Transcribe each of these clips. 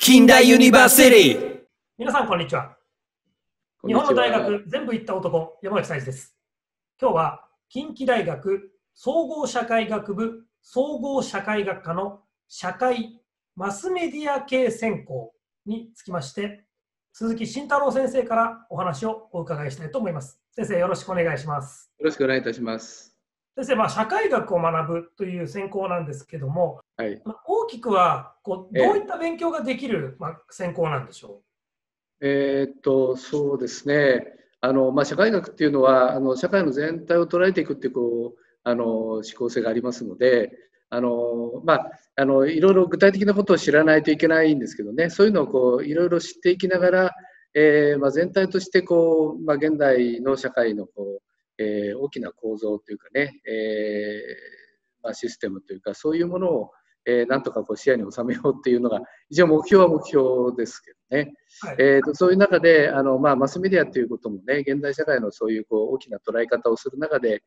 近代ユニバーシティ。皆さん、こんにちは。日本の大学全部行った男、山口才志です。今日は近畿大学総合社会学部総合社会学科の社会マスメディア系専攻につきまして、鈴木慎太郎先生からお話をお伺いしたいと思います。先生、よろしくお願いします。よろしくお願いいたします。先生、社会学を学ぶという専攻なんですけども、はい、大きくはどういった勉強ができる、専攻なんでしょう。そうですね。社会学っていうのは社会の全体を捉えていくっていう思考性がありますので、いろいろ具体的なことを知らないといけないんですけどね、そういうのをいろいろ知っていきながら、全体として現代の社会の大きな構造というかね、システムというかそういうものをなんとか視野に収めようっていうのが一応目標は目標ですけどね、はい、そういう中でマスメディアということもね、現代社会のそういう大きな捉え方をする中で、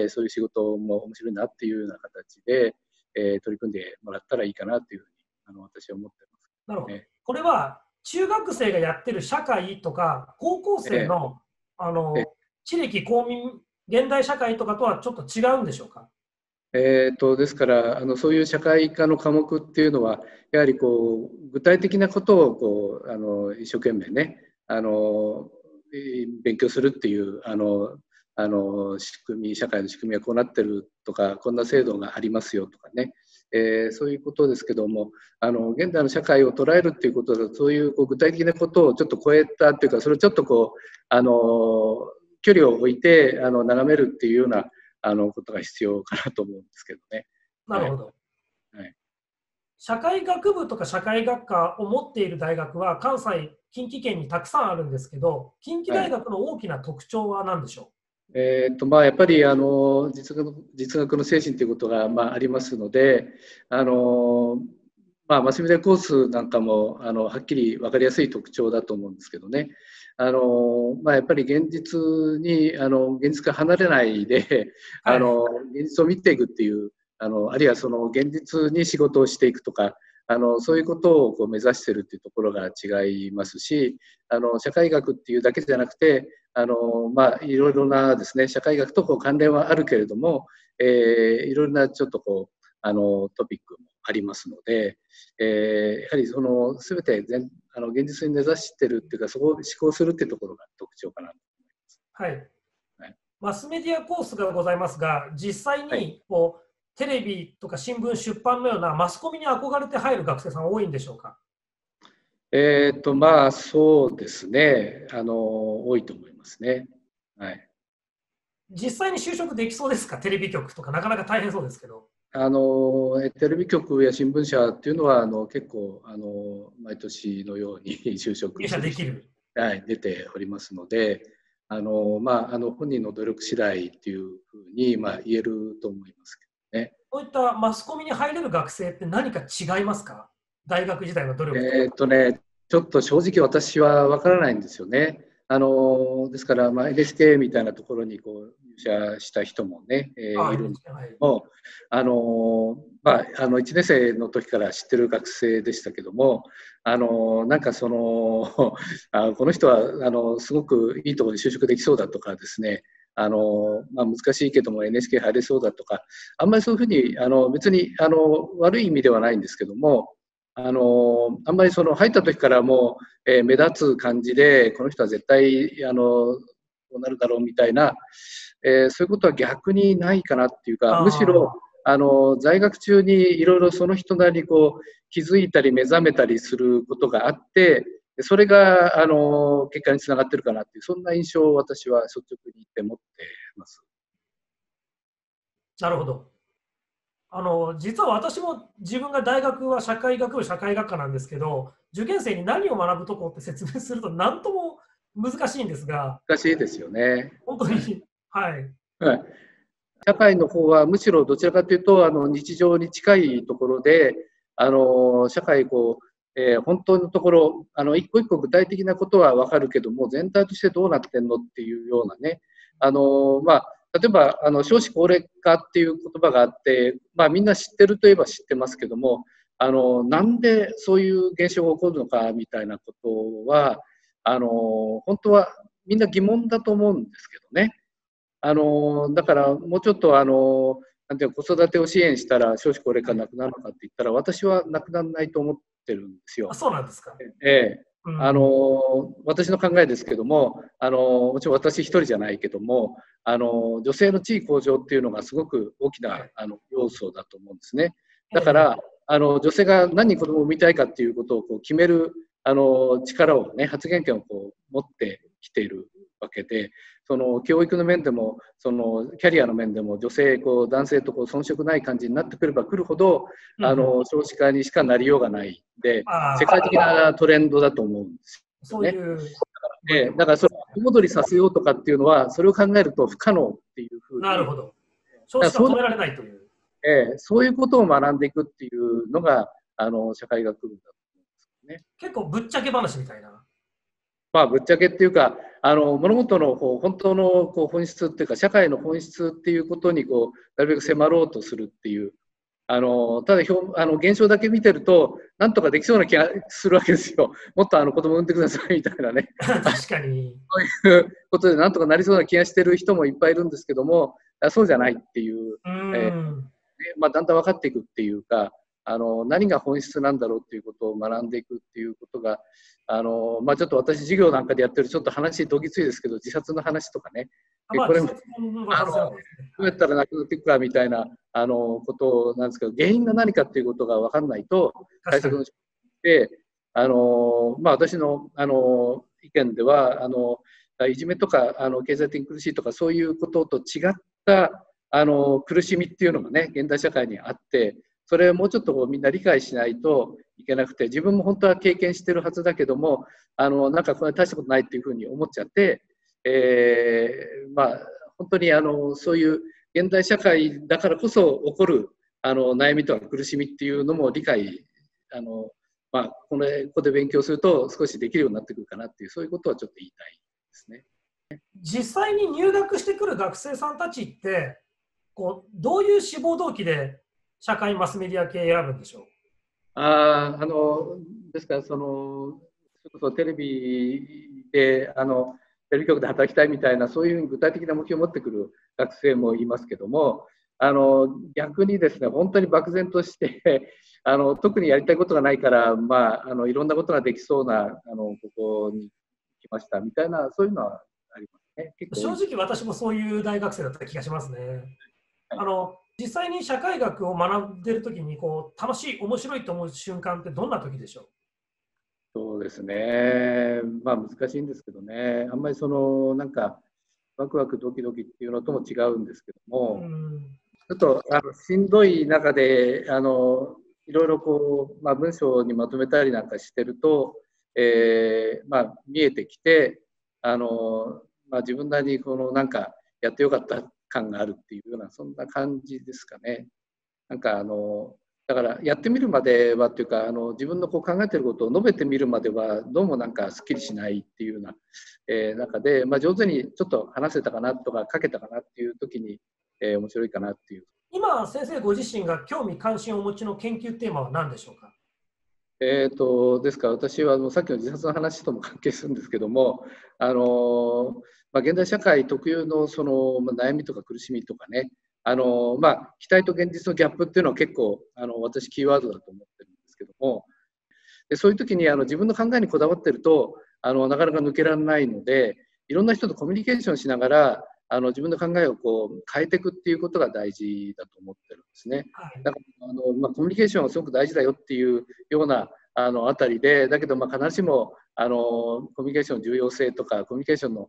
そういう仕事も面白いなっていうような形で、取り組んでもらったらいいかなというふうに私は思ってます。なるほど。これは中学生がやってる社会とか高校生の、地歴公民現代社会とかとはちょっと違うんでしょうか？ですからそういう社会科の科目っていうのはやはり具体的なことを一生懸命ね勉強するっていう仕組み、社会の仕組みはこうなってるとか、こんな制度がありますよとかね、そういうことですけども、現代の社会を捉えるっていうことで、そういう具体的なことをちょっと超えたっていうか、それをちょっと距離を置いて眺めるっていうようなことが必要かなと思うんですけどね。なるほど。はい、社会学部とか社会学科を持っている大学は関西、近畿圏にたくさんあるんですけど、近畿大学の大きな特徴は何でしょう？やっぱり実学の精神ということがありますので、マスメディアコースなんかもはっきり分かりやすい特徴だと思うんですけどね。やっぱり現実から離れないで、はい、現実を見ていくっていうあるいはその現実に仕事をしていくとかそういうことを目指しているっていうところが違いますし、社会学っていうだけじゃなくていろいろなですね、社会学と関連はあるけれども、いろいろなちょっとトピックもありますので、やはり全て現実に根ざしているっていうか、そこを思考するっていうところが特徴かなと思います。はい。はい、マスメディアコースがございますが、実際にテレビとか新聞出版のようなマスコミに憧れて入る学生さん多いんでしょうか？そうですね、多いと思いますね。はい。実際に就職できそうですか？テレビ局とかなかなか大変そうですけど。テレビ局や新聞社っていうのは結構毎年のように就職入社できる、はい、出ておりますので、本人の努力次第っていうふうに言えると思いますけどね。こういったマスコミに入れる学生って何か違いますか？大学時代の努力と。ちょっと正直私は分からないんですよね。ですから、NHK みたいなところに入社した人もね、いるんですけども、1年生の時から知ってる学生でしたけども、なんかこの人はすごくいいところに就職できそうだとかですね、難しいけども NHK 入れそうだとか、あんまりそういうふうに別に悪い意味ではないんですけども、あんまり入った時からもう、目立つ感じでこの人は絶対こうなるだろうみたいな、そういうことは逆にないかなっていうか、むしろ在学中にいろいろその人なりに気づいたり目覚めたりすることがあって、それが結果につながってるかなっていう、そんな印象を私は率直に言って持ってます。なるほど。実は私も自分が大学は社会学部社会学科なんですけど、受験生に何を学ぶとこって説明すると何とも難しいんですが。難しいですよね。本当に、はい。はい、社会の方はむしろどちらかというと日常に近いところで社会本当のところ一個一個具体的なことは分かるけども、全体としてどうなってんのっていうようなね、例えば少子高齢化っていう言葉があって、みんな知ってるといえば知ってますけども、なんでそういう現象が起こるのかみたいなことは、本当はみんな疑問だと思うんですけどね。だからもうちょっとなんていう子育てを支援したら少子高齢化なくなるのかって言ったら、私はなくならないと思ってるんですよ。あ、そうなんですか。うん、私の考えですけども、もちろん私一人じゃないけども、女性の地位向上っていうのがすごく大きな要素だと思うんですね。だから、女性が何人子供を産みたいかっていうことをこう決める力をね、発言権をこう持ってきているわけで、その教育の面でもそのキャリアの面でも女性男性と遜色ない感じになってくればくるほど、少子化にしかなりようがないで、世界的なトレンドだと思うんですよね。だからそれを後戻りさせようとかっていうのは、それを考えると不可能っていうふうに。なるほど。少子化止められないという。そういうことを学んでいくっていうのが社会学部だと思うんですね。結構ぶっちゃけ話みたいな。まあ、ぶっちゃけっていうか、物事の本当の本質っていうか、社会の本質っていうことになるべく迫ろうとするっていう、ただ現象だけ見てると、なんとかできそうな気がするわけですよ。もっと子供産んでくださいみたいなね。確かに。そういうことで、なんとかなりそうな気がしてる人もいっぱいいるんですけども、そうじゃないっていう、まあ、だんだん分かっていくっていうか、何が本質なんだろうっていうことを学んでいくっていうことが、まあ、ちょっと私授業なんかでやってるちょっと話どぎついですけど、自殺の話とかね、これもどうやったらなくなっていくかみたいなことなんですけど、原因が何かっていうことが分かんないと対策ので、まあ、私の意見ではいじめとか経済的に苦しいとかそういうことと違った苦しみっていうのがね、現代社会にあって、それをもうちょっとみんな理解しないといけなくて、自分も本当は経験してるはずだけども、なんかこれ大したことないっていうふうに思っちゃって、まあ、本当にそういう現代社会だからこそ起こる悩みとか苦しみっていうのも理解まあ、ここで勉強すると少しできるようになってくるかなっていう、そういうことはちょっと言いたいですね。実際に入学してくる学生さんたちってどういう志望動機で社会マスメディア系選ぶんでしょう？ですからそれこそテレビでテレビ局で働きたいみたいな、そういう具体的な目標を持ってくる学生もいますけども、逆にですね、本当に漠然として特にやりたいことがないから、まあ、いろんなことができそうなここに来ましたみたいな、そういうのはありますね。正直私もそういう大学生だった気がしますね。実際に社会学を学んでるときに楽しい、面白いと思う瞬間ってどんな時でしょう？そうですね、まあ難しいんですけどね、あんまりなんかワクワクドキドキっていうのとも違うんですけども、ちょっとしんどい中でいろいろまあ、文章にまとめたりなんかしてると、まあ、見えてきてまあ、自分なりになんかやってよかった感があるっていうような、そんな感じですかね。なんかだからやってみるまではっていうか自分の考えていることを述べてみるまではどうもなんかすっきりしないっていうような、中で、まあ、上手にちょっと話せたかなとか書けたかなっていう時に、面白いかなっていう。今先生ご自身が興味関心をお持ちの研究テーマは何でしょうか？ですから私はさっきの自殺の話とも関係するんですけども、まあ、現代社会特有の悩みとか苦しみとかね、まあ、期待と現実のギャップっていうのは結構私キーワードだと思ってるんですけども、でそういう時に自分の考えにこだわってるとなかなか抜けられないので、いろんな人とコミュニケーションしながら自分の考えを変えていくっていうことが大事だと思ってるんですね。だからまあ、コミュニケーションはすごく大事だよっていうようなあたりで、だけどまあ必ずしもコミュニケーションの重要性とかコミュニケーションの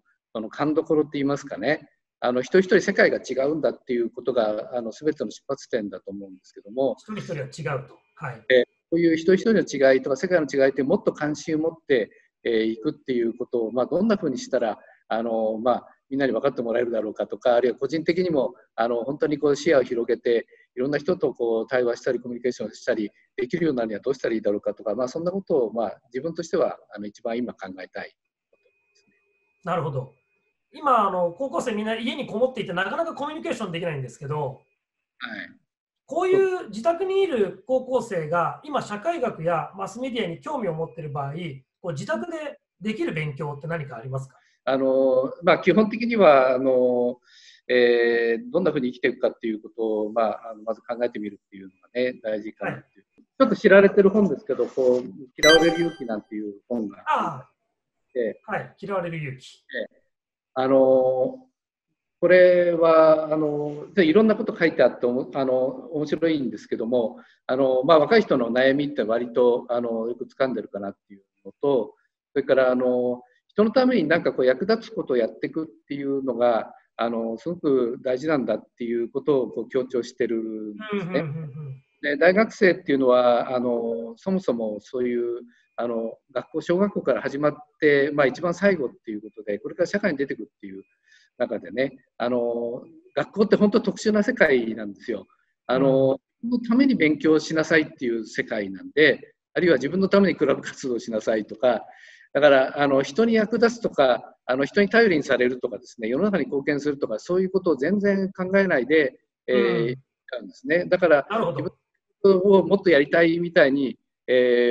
勘どころって言いますかね、一人一人世界が違うんだっていうことが全ての出発点だと思うんですけども、一人一人は違うと、はい、こういう一人一人の違いとか世界の違いってもっと関心を持っていくっていうことを、まあ、どんなふうにしたらまあ、みんなに分かってもらえるだろうかとか、あるいは個人的にも本当に視野を広げていろんな人と対話したりコミュニケーションしたりできるようになるにはどうしたらいいだろうかとか、まあ、そんなことを、まあ、自分としては一番今考えたいことですね。なるほど。今高校生みんな家にこもっていてなかなかコミュニケーションできないんですけど、はい、こういう自宅にいる高校生が今社会学やマスメディアに興味を持っている場合、こう自宅でできる勉強って何かありますか？基本的にはどんなふうに生きていくかっていうことを、まず考えてみるっていうのがね、大事かなっていう。ちょっと知られてる本ですけど、嫌われる勇気なんていう本があって、はい、嫌われる勇気。これはいろんなこと書いてあって面白いんですけども、若い人の悩みって割とよく掴んでるかなっていうのと、それから人のためになんか役立つことをやっていくっていうのがすごく大事なんだっていうことを強調してるんですね。で、大学生っていうのはそもそもそういう小学校から始まって、一番最後っていうことで、これから社会に出てくるっていう中でね、学校って本当特殊な世界なんですよ。自分のために勉強しなさいっていう世界なんで、あるいは自分のためにクラブ活動しなさいとか、だから人に役立つとか人に頼りにされるとかですね、世の中に貢献するとか、そういうことを全然考えないでやっちゃうんですね。だから自分をもっとやりたいみたいに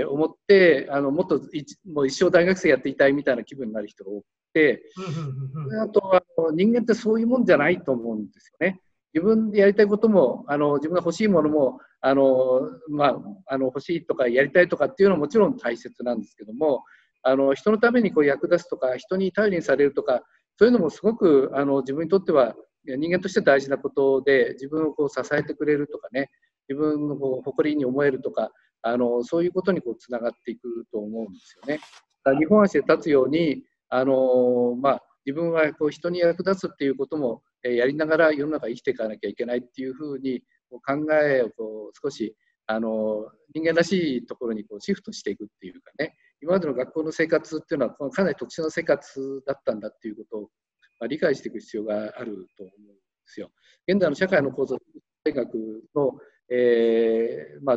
思ってもっともう一生大学生やっていたいみたいな気分になる人が多くて、あとは人間ってそういうもんじゃないと思うんですよね。自分でやりたいことも自分が欲しいものも欲しいとかやりたいとかっていうのはもちろん大切なんですけども、人のために役立つとか人に頼りにされるとか、そういうのもすごく自分にとっては人間として大事なことで、自分を支えてくれるとかね、自分の誇りに思えるとかそういうことにつながっていくと思うんですよね。二本足で立つように自分は人に役立つっていうこともやりながら世の中生きていかなきゃいけないっていうふうに考えを少し人間らしいところにシフトしていくっていうかね、今までの学校の生活っていうのはかなり特殊な生活だったんだっていうことを理解していく必要があると思うんですよ。現在の社会の構造、大学の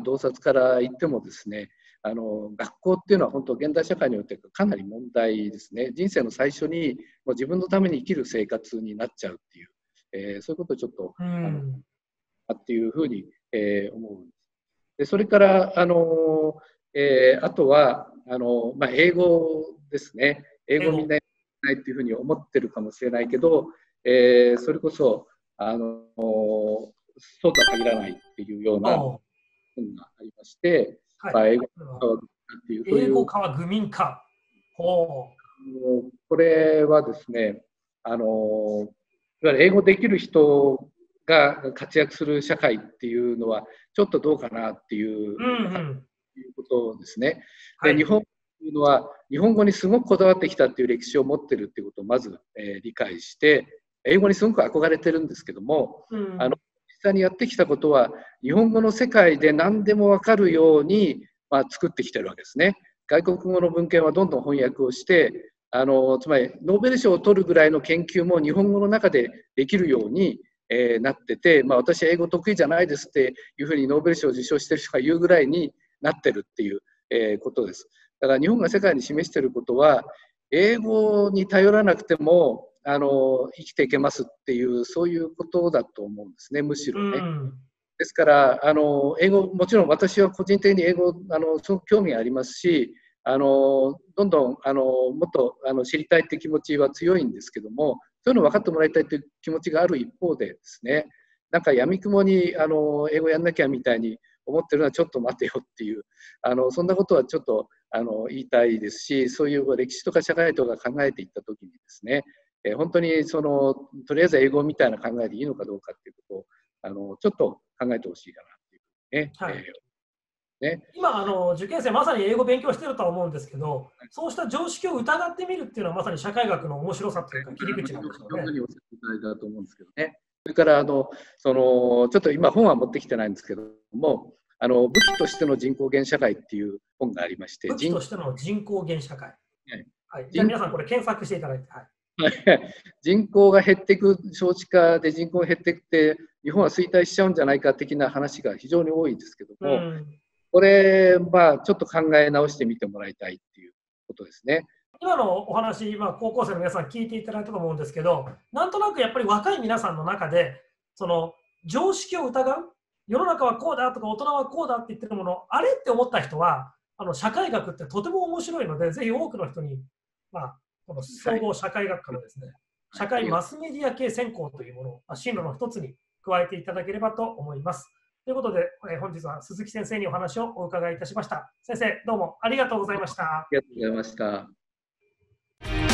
洞察から言ってもですね、学校っていうのは本当現代社会においてかなり問題ですね。人生の最初にもう自分のために生きる生活になっちゃうっていう、そういうことをちょっとっていうふうに思うんです。でそれからあとは英語ですね。英語みんなやらないっていうふうに思ってるかもしれないけど、それこそそうとは限らないっていうような本がありまして、英語化は愚民化。これはですね、いわゆる英語できる人が活躍する社会っていうのはちょっとどうかなっていうことですね。で、日本というのは日本語にすごくこだわってきたっていう歴史を持ってるっていうことをまず理解して、英語にすごく憧れてるんですけども、実際にやってきたことは日本語の世界で何でも分かるように作ってきてるわけですね。外国語の文献はどんどん翻訳をしてつまりノーベル賞を取るぐらいの研究も日本語の中でできるようになってて、私は英語得意じゃないですっていうふうにノーベル賞を受賞してる人が言うぐらいになってるっていうことです。だから日本が世界に示していることは、英語に頼らなくても生きていけますっていう、そういうことだと思うんですね、むしろね。ですから英語、もちろん私は個人的に英語すごく興味がありますし、どんどんもっと知りたいっていう気持ちは強いんですけども、そういうのを分かってもらいたいという気持ちがある一方でですね、なんかやみくもに英語やんなきゃみたいに思ってるのはちょっと待てよっていうそんなことはちょっと言いたいですし、そういう歴史とか社会とか考えていったときにですね、本当にとりあえず英語みたいな考えでいいのかどうかっていうことをちょっと考えてほしいかなっていうね。今受験生まさに英語勉強してるとは思うんですけど、そうした常識を疑ってみるっていうのはまさに社会学の面白さというか切り口なんですよね。だと思うんですけどね。それからちょっと今本は持ってきてないんですけども、武器としての人口減社会っていう本がありまして、武器としての人口減社会。じゃあ皆さんこれ検索していただいて。人口が減っていく、少子化で人口が減っていって日本は衰退しちゃうんじゃないか的な話が非常に多いんですけども、これちょっと考え直してみてもらいたいっていうことですね。今のお話、高校生の皆さん聞いていただいたと思うんですけど、なんとなくやっぱり若い皆さんの中でその常識を疑う、世の中はこうだとか大人はこうだって言ってるもの、あれって思った人は、社会学ってとても面白いので、ぜひ多くの人に、この総合社会学科のですね、社会マスメディア系専攻というものを進路の一つに加えていただければと思います。ということで、本日は鈴木先生にお話をお伺いいたしました。先生、どうもありがとうございました。ありがとうございました。